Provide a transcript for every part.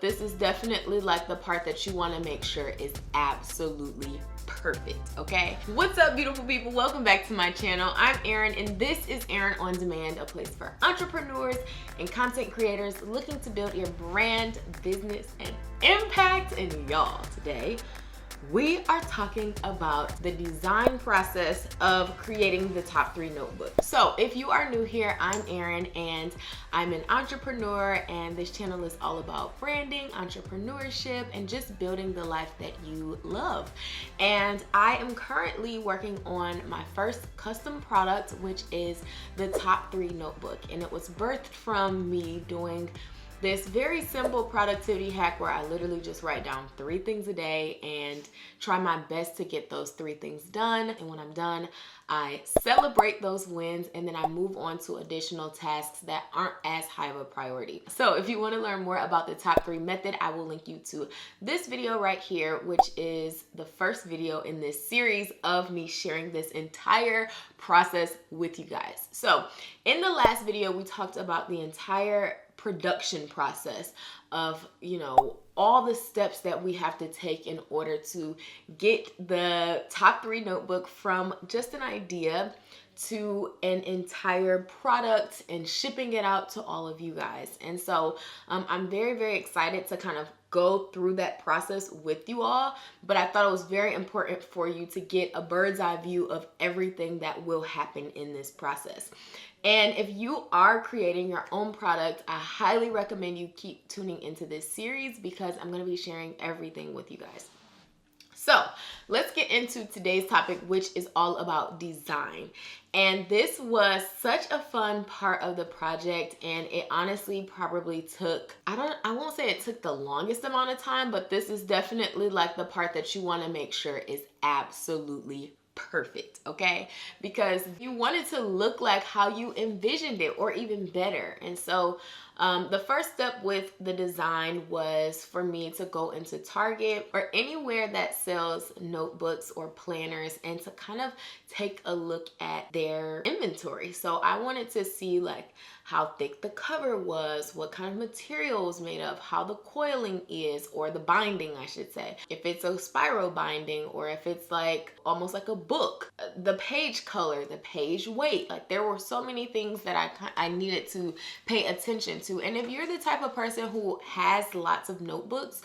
This is definitely like the part that you want to make sure is absolutely perfect, okay? What's up, beautiful people? Welcome back to my channel. I'm Erin, and this is Erin On Demand, a place for entrepreneurs and content creators looking to build your brand, business, and impact. And y'all, today, we are talking about the design process of creating the top 3 notebook. So if you are new here, I'm Erin and I'm an entrepreneur, and this channel is all about branding, entrepreneurship, and just building the life that you love. And I am currently working on my first custom product, which is the top 3 notebook. And it was birthed from me doing this very simple productivity hack where I literally just write down 3 things a day and try my best to get those 3 things done. And when I'm done, I celebrate those wins, and then I move on to additional tasks that aren't as high of a priority. So if you want to learn more about the top 3 method, I will link you to this video right here, which is the first video in this series of me sharing this entire process with you guys. So in the last video, we talked about the entire production process of, all the steps that we have to take in order to get the top 3 notebook from just an idea to an entire product and shipping it out to all of you guys. And so I'm very, very excited to kind of go through that process with you all, but I thought it was very important for you to get a bird's eye view of everything that will happen in this process. And if you are creating your own product, I highly recommend you keep tuning into this series because I'm going to be sharing everything with you guys. So let's get into today's topic, which is all about design. And this was such a fun part of the project, and it honestly probably took, I won't say it took the longest amount of time, but this is definitely like the part that you want to make sure is absolutely perfect, okay? Because you want it to look like how you envisioned it or even better. And so the first step with the design was for me to go into Target or anywhere that sells notebooks or planners and to kind of take a look at their inventory. So I wanted to see like how thick the cover was, what kind of material was made of, how the coiling is, or the binding, I should say. If it's a spiral binding or if it's like almost like a book, the page color, the page weight. Like there were so many things that I needed to pay attention to. And if you're the type of person who has lots of notebooks,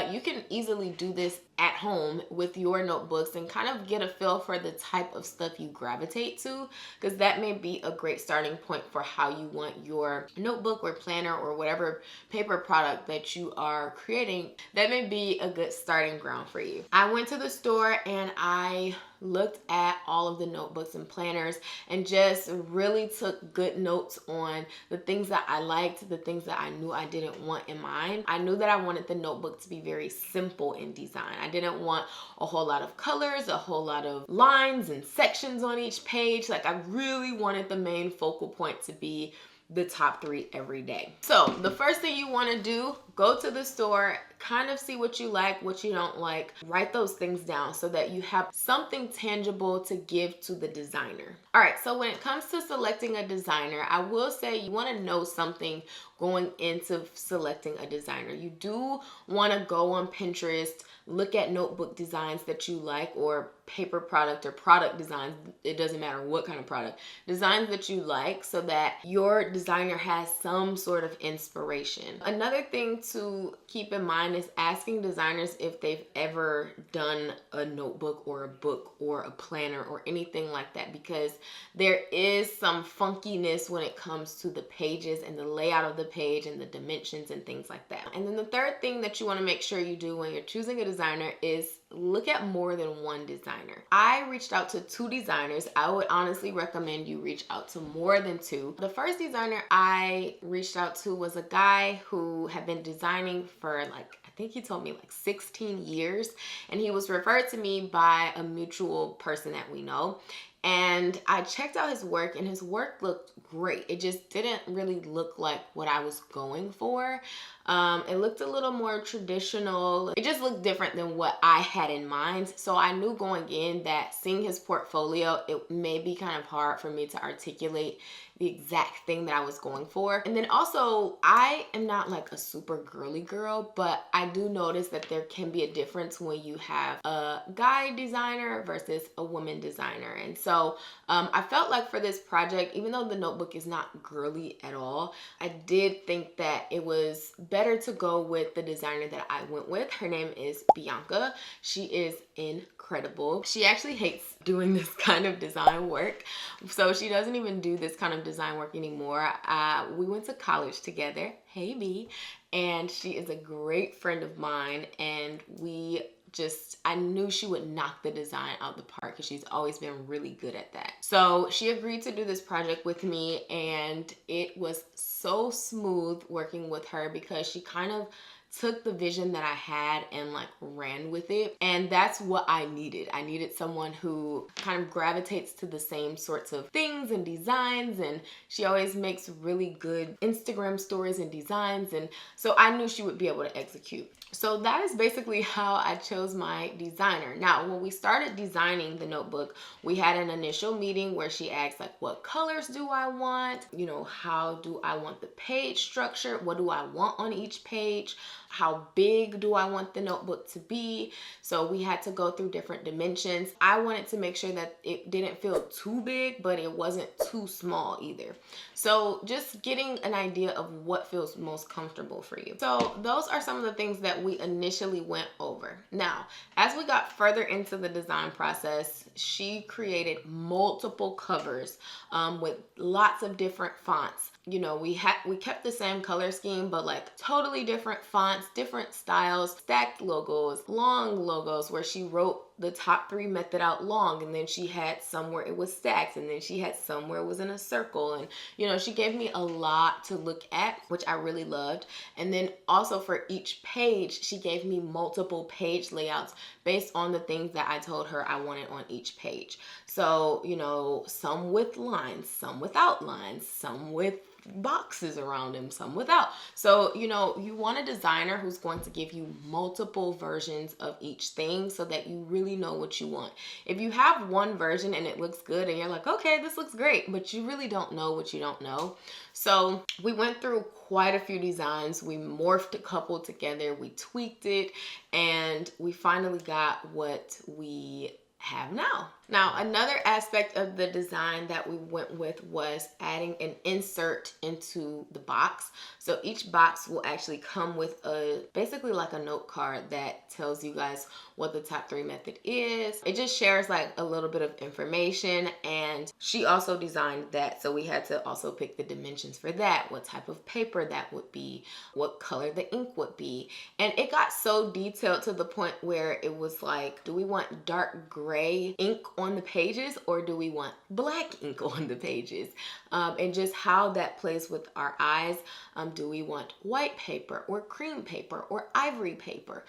you can easily do this at home with your notebooks and kind of get a feel for the type of stuff you gravitate to, because that may be a great starting point for how you want your notebook or planner or whatever paper product that you are creating. That may be a good starting ground for you. I went to the store and I looked at all of the notebooks and planners and just really took good notes on the things that I liked, the things that I knew I didn't want in mine. I knew that I wanted the notebook to be very simple in design. I didn't want a whole lot of colors, a whole lot of lines and sections on each page. Like I really wanted the main focal point to be the top 3 every day. So the first thing you want to do, go to the store, kind of see what you like, what you don't like, write those things down so that you have something tangible to give to the designer. All right, so when it comes to selecting a designer, I will say you want to know something going into selecting a designer. You do want to go on Pinterest, look at notebook designs that you like, or paper product or product designs, it doesn't matter what kind of product, designs that you like so that your designer has some sort of inspiration. Another thing to keep in mind is asking designers if they've ever done a notebook or a book or a planner or anything like that, because there is some funkiness when it comes to the pages and the layout of the page and the dimensions and things like that. And then the third thing that you want to make sure you do when you're choosing a designer is look at more than one designer. I reached out to 2 designers. I would honestly recommend you reach out to more than 2. The first designer I reached out to was a guy who had been designing for I think he told me 16 years, and he was referred to me by a mutual person that we know. And I checked out his work, and his work looked great. It just didn't really look like what I was going for. It looked a little more traditional. It just looked different than what I had in mind. So I knew going in that seeing his portfolio, it may be kind of hard for me to articulate the exact thing that I was going for. And then also, I am not like a super girly girl, but I do notice that there can be a difference when you have a guy designer versus a woman designer. And so I felt like for this project, even though the notebook is not girly at all, I did think that it was better to go with the designer that I went with. Her name is Bianca. She is incredible. She actually hates doing this kind of design work, so she doesn't even do this kind of design work anymore. We went to college together. Hey B. And she is a great friend of mine, and I knew she would knock the design out the park because she's always been really good at that. So she agreed to do this project with me, and it was so smooth working with her because she kind of took the vision that I had and like ran with it. And that's what I needed. I needed someone who kind of gravitates to the same sorts of things and designs, and she always makes really good Instagram stories and designs, and so I knew she would be able to execute. So that is basically how I chose my designer. Now, when we started designing the notebook, we had an initial meeting where she asked like, what colors do I want? You know, how do I want the page structure? What do I want on each page? How big do I want the notebook to be? So we had to go through different dimensions. I wanted to make sure that it didn't feel too big, but it wasn't too small either. So just getting an idea of what feels most comfortable for you. So those are some of the things that we initially went over. Now, as we got further into the design process, she created multiple covers with lots of different fonts. You know, we kept the same color scheme, but like totally different fonts, different styles, stacked logos, long logos where she wrote the top 3 method out long, and then she had somewhere it was stacked, and then she had somewhere it was in a circle, and you know, she gave me a lot to look at, which I really loved. And then also for each page, she gave me multiple page layouts based on the things that I told her I wanted on each page. So, you know, some with lines, some without lines, some with boxes around them, some without. So, you know, you want a designer who's going to give you multiple versions of each thing so that you really know what you want. If you have one version and it looks good and you're like, okay, this looks great, but you really don't know what you don't know. So we went through quite a few designs. We morphed a couple together, we tweaked it, and we finally got what we have now. Now, another aspect of the design that we went with was adding an insert into the box. So each box will actually come with basically like a note card that tells you guys what the top 3 method is. It just shares like a little bit of information, and she also designed that. So we had to also pick the dimensions for that, what type of paper that would be, what color the ink would be. And it got so detailed to the point where it was like, do we want dark gray ink on the pages, or do we want black ink on the pages? And just how that plays with our eyes. Do we want white paper or cream paper or ivory paper?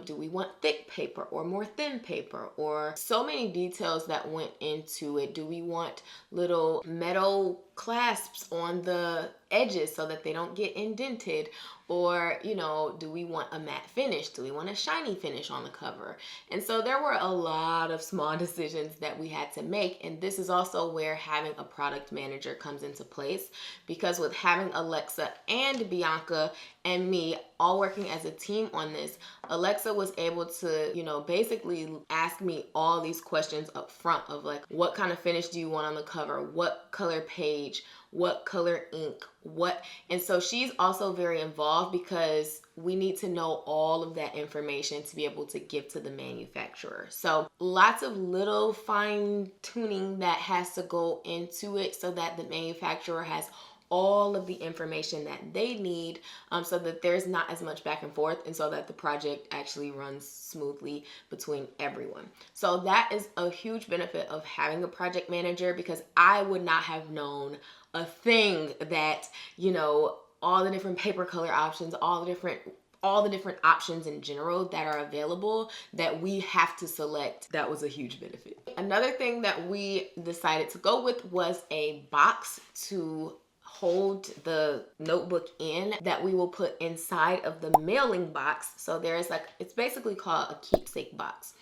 Do we want thick paper or more thin paper? Or so many details that went into it. Do we want little metal clasps on the edges so that they don't get indented? Or, you know, do we want a matte finish? Do we want a shiny finish on the cover? And so there were a lot of small decisions that we had to make. And this is also where having a product manager comes into place, because with having Alexa and Bianca and me all working as a team on this, Alexa was able to, you know, basically ask me all these questions up front of like, what kind of finish do you want on the cover? What color page? What color ink? What? And so she's also very involved because we need to know all of that information to be able to give to the manufacturer. So lots of little fine tuning that has to go into it so that the manufacturer has all of the information that they need, so that there's not as much back and forth, and so that the project actually runs smoothly between everyone. So that is a huge benefit of having a project manager, because I would not have known a thing that, you know, all the different paper color options, all the different all the different options in general that are available that we have to select. That was a huge benefit. Another thing that we decided to go with was a box to hold the notebook in that we will put inside of the mailing box. So there's like, it's basically called a keepsake box.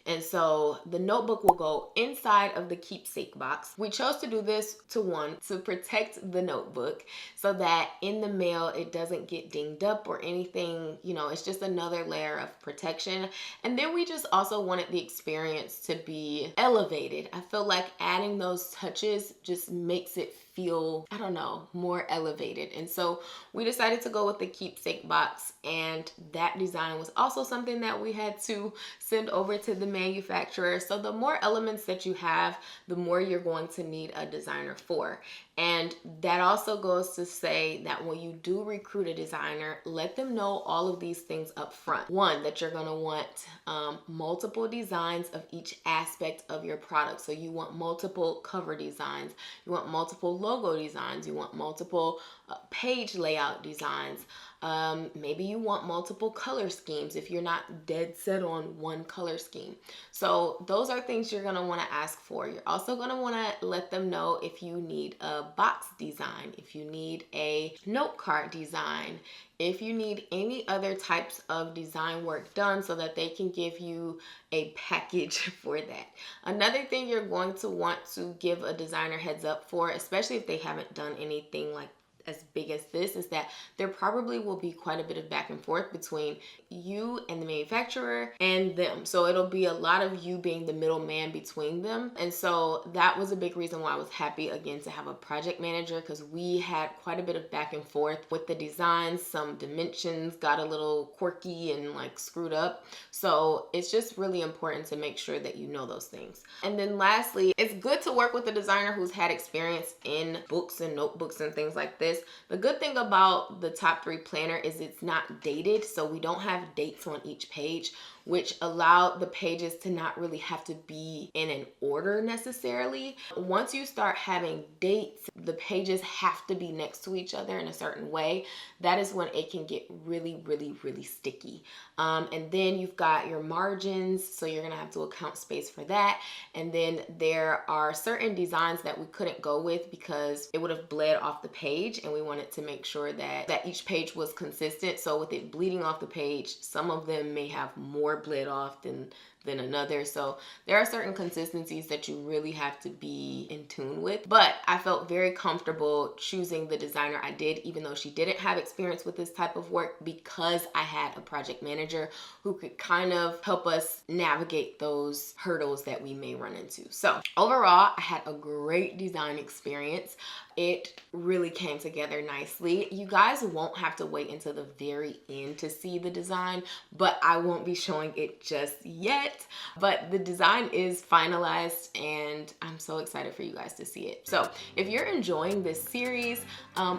And so the notebook will go inside of the keepsake box. We chose to do this to protect the notebook so that in the mail it doesn't get dinged up or anything, you know, it's just another layer of protection. And then we just also wanted the experience to be elevated. I feel like adding those touches just makes it feel, I don't know, more elevated. And so we decided to go with the keepsake box, and that design was also something that we had to send over to the manufacturer. So the more elements that you have, the more you're going to need a designer for. And that also goes to say that when you do recruit a designer, let them know all of these things up front. One, that you're gonna want multiple designs of each aspect of your product. So you want multiple cover designs, you want multiple logo designs, you want multiple page layout designs. Maybe you want multiple color schemes if you're not dead set on one color scheme. So those are things you're gonna wanna ask for. You're also gonna wanna let them know if you need a box design, if you need a note card design, if you need any other types of design work done so that they can give you a package for that. Another thing you're going to want to give a designer heads up for, especially if they haven't done anything like as big as this, is that there probably will be quite a bit of back and forth between you and the manufacturer and them. So it'll be a lot of you being the middleman between them. And so that was a big reason why I was happy again to have a project manager, because we had quite a bit of back and forth with the designs. Some dimensions got a little quirky and like screwed up. So it's just really important to make sure that you know those things. And then lastly, it's good to work with a designer who's had experience in books and notebooks and things like this. The good thing about the Top 3 planner is it's not dated, so we don't have dates on each page, which allow the pages to not really have to be in an order necessarily. Once you start having dates, the pages have to be next to each other in a certain way. That is when it can get really, really, really sticky. And then you've got your margins, so you're gonna have to account space for that. And then there are certain designs that we couldn't go with because it would have bled off the page, and we wanted to make sure that each page was consistent. So with it bleeding off the page, some of them may have more bled off than another. So there are certain consistencies that you really have to be in tune with. But I felt very comfortable choosing the designer I did, even though she didn't have experience with this type of work, because I had a project manager who could kind of help us navigate those hurdles that we may run into. So overall, I had a great design experience. It really came together nicely. You guys won't have to wait until the very end to see the design, but I won't be showing it just yet. But the design is finalized, and I'm so excited for you guys to see it. So if you're enjoying this series,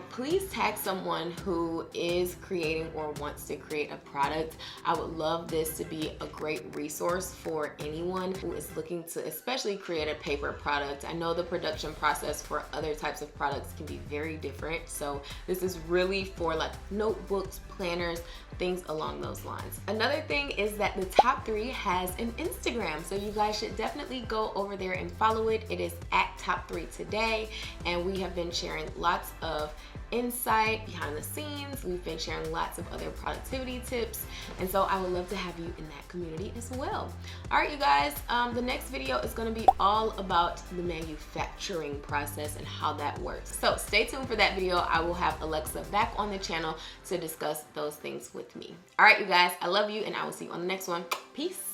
please tag someone who is creating or wants to create a product. I would love this to be a great resource for anyone who is looking to especially create a paper product. I know the production process for other types of products can be very different, so this is really for like notebooks, planners, things along those lines. Another thing is that the Top 3 has an Instagram, so you guys should definitely go over there and follow it. It is at Top 3 Today, and we have been sharing lots of insight behind the scenes. We've been sharing lots of other productivity tips, and so I would love to have you in that community as well. All right, you guys, the next video is going to be all about the manufacturing process and how that works. So stay tuned for that video. I will have Alexa back on the channel to discuss those things with me. All right, you guys, I love you, and I will see you on the next one. Peace.